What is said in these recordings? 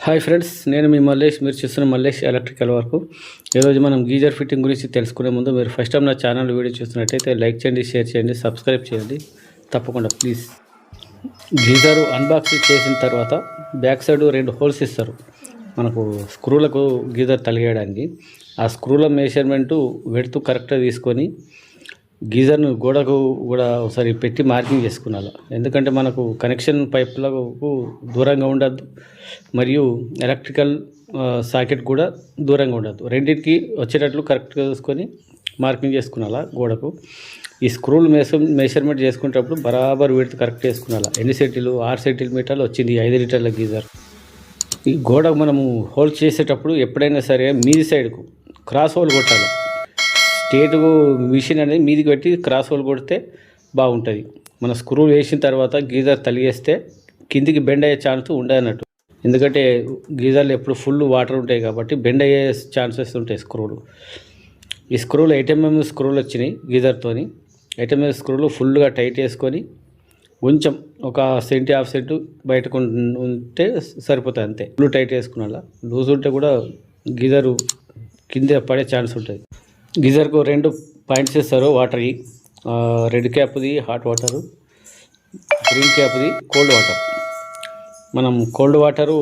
Hi friends, నేను మీ మల్లేష్. మీరు చూస్తున్న మల్లేష్ ఎలక్ట్రికల్ వర్క్. ఈరోజు మనం గీజర్ ఫిట్టింగ్ గురించి తెలుసుకునే ముందు మీరు ఫస్ట్ టైం నా ఛానల్ వీడియో చూస్తున్నట్టయితే లైక్ చేయండి, షేర్ చేయండి, సబ్స్క్రైబ్ చేయండి తప్పకుండా ప్లీజ్. గీజరు అన్బాక్సింగ్ చేసిన తర్వాత బ్యాక్ సైడ్ 2 హోల్స్ ఇస్తారు మనకు స్క్రూలకు గీజర్ తలిగేయడానికి. ఆ స్క్రూల మెజర్మెంటు వెడుతూ కరెక్ట్గా తీసుకొని గీజర్ను గోడకు కూడా ఒకసారి పెట్టి మార్కింగ్ చేసుకున్నాను. ఎందుకంటే మనకు కనెక్షన్ పైపులకు దూరంగా ఉండద్దు, మరియు ఎలక్ట్రికల్ సాకెట్ కూడా దూరంగా ఉండద్దు. రెండింటికి వచ్చేటట్లు కరెక్ట్గా చూసుకొని మార్కింగ్ చేసుకున్నాలా గోడకు. ఈ స్క్రూలు మెజర్మెంట్ చేసుకునేటప్పుడు బరాబర్ వీటితో కరెక్ట్ చేసుకున్నాలా. ఎన్ని సెంటీలు 6 సెంటీమీటర్లు వచ్చింది 5 లీటర్ల గీజర్. ఈ గోడకు మనము హోల్ చేసేటప్పుడు ఎప్పుడైనా సరే మీది సైడ్కు క్రాస్ హోల్ కొట్టాలి. స్ట్రేట్ మిషన్ అనేది మీదికి పెట్టి క్రాస్ హోల్ కొడితే బాగుంటుంది. మన స్క్రూ వేసిన తర్వాత గీజర్ తలిగేస్తే కిందికి బెండ్ అయ్యే ఛాన్స్ ఉండదన్నట్టు. ఎందుకంటే గీజర్లు ఎప్పుడు ఫుల్ వాటర్ ఉంటాయి కాబట్టి బెండ్ అయ్యే ఛాన్సెస్ ఉంటాయి స్క్రూలు. ఈ స్క్రూలు 8mm స్క్రూలు వచ్చినాయి గీజర్తోని. 8mm స్క్రూలు ఫుల్గా టైట్ వేసుకొని కొంచెం ఒక సెంటీ హాఫ్ సెంటు బయటకు ఉంటే సరిపోతుంది అంతే. ఫుల్ టైట్ వేసుకున్నా. లూజ్ ఉంటే కూడా గీజరు కింద పడే ఛాన్స్ ఉంటుంది. గీజర్కు 2 పాయింట్స్ ఇస్తారు వాటర్కి. రెడ్ క్యాప్ది హాట్ వాటరు, గ్రీన్ క్యాప్ది కోల్డ్ వాటర్. మనం కోల్డ్ వాటరు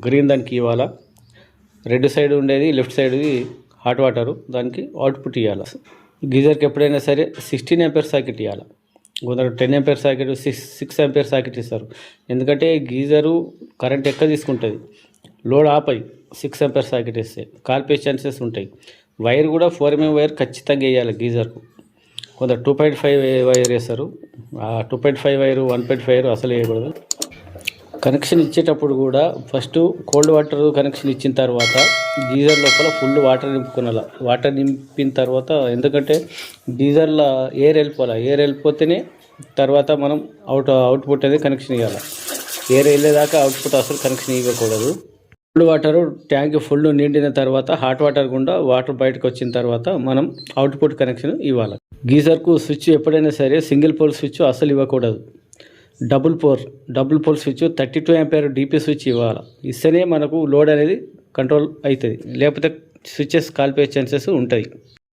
గ్రీన్ దానికి ఇవ్వాలా, రెడ్ సైడ్ ఉండేది లెఫ్ట్ సైడ్ది హాట్ వాటరు దానికి అవుట్పుట్ ఇవ్వాలి. గీజర్కి ఎప్పుడైనా సరే 16 ఆంపియర్ సాకెట్ ఇవ్వాలి. కొందరు 10 ఆంపియర్ సాకెట్ 6 ఆంపియర్ సాకెట్ ఇస్తారు. ఎందుకంటే గీజరు కరెంట్ ఎక్కువ తీసుకుంటుంది, లోడ్ ఆపై 6 ఆంపియర్ సాకెట్ ఇస్తే కాల్పే ఛాన్సెస్ ఉంటాయి. వైర్ కూడా 4mm వైర్ ఖచ్చితంగా వేయాలి గీజర్కు. కొందరు 2.5 వైర్ వేస్తారు. ఆ 2.5 వైరు 1.5 వైరు అసలు వేయకూడదు. కనెక్షన్ ఇచ్చేటప్పుడు కూడా ఫస్ట్ కోల్డ్ వాటర్ కనెక్షన్ ఇచ్చిన తర్వాత గీజర్ లోపల ఫుల్ వాటర్ నింపుకోవాలి. వాటర్ నింపిన తర్వాత, ఎందుకంటే గీజర్లో ఎయిర్ వెళ్ళిపోవాలి. ఎయిర్ వెళ్ళిపోతేనే తర్వాత మనం అవుట్పుట్ అనేది కనెక్షన్ ఇవ్వాలి. ఎయిర్ వెళ్ళేదాకా అవుట్పుట్ అసలు కనెక్షన్ ఇవ్వకూడదు. కోల్డ్ వాటర్ ట్యాంక్ ఫుల్ నిండిన తర్వాత హాట్ వాటర్ గుండా వాటర్ బయటకు వచ్చిన తర్వాత మనం అవుట్పుట్ కనెక్షన్ ఇవ్వాలి. గీజర్కు స్విచ్ ఎప్పుడైనా సరే సింగిల్ పోల్ స్విచ్ అసలు ఇవ్వకూడదు. Double pole switch 32 ampere DP switch ఇవ్వాలి. ఇస్తేనే మనకు లోడ్ అనేది కంట్రోల్ అవుతుంది. లేకపోతే స్విచ్చెస్ కాలిపోయే ఛాన్సెస్ ఉంటాయి.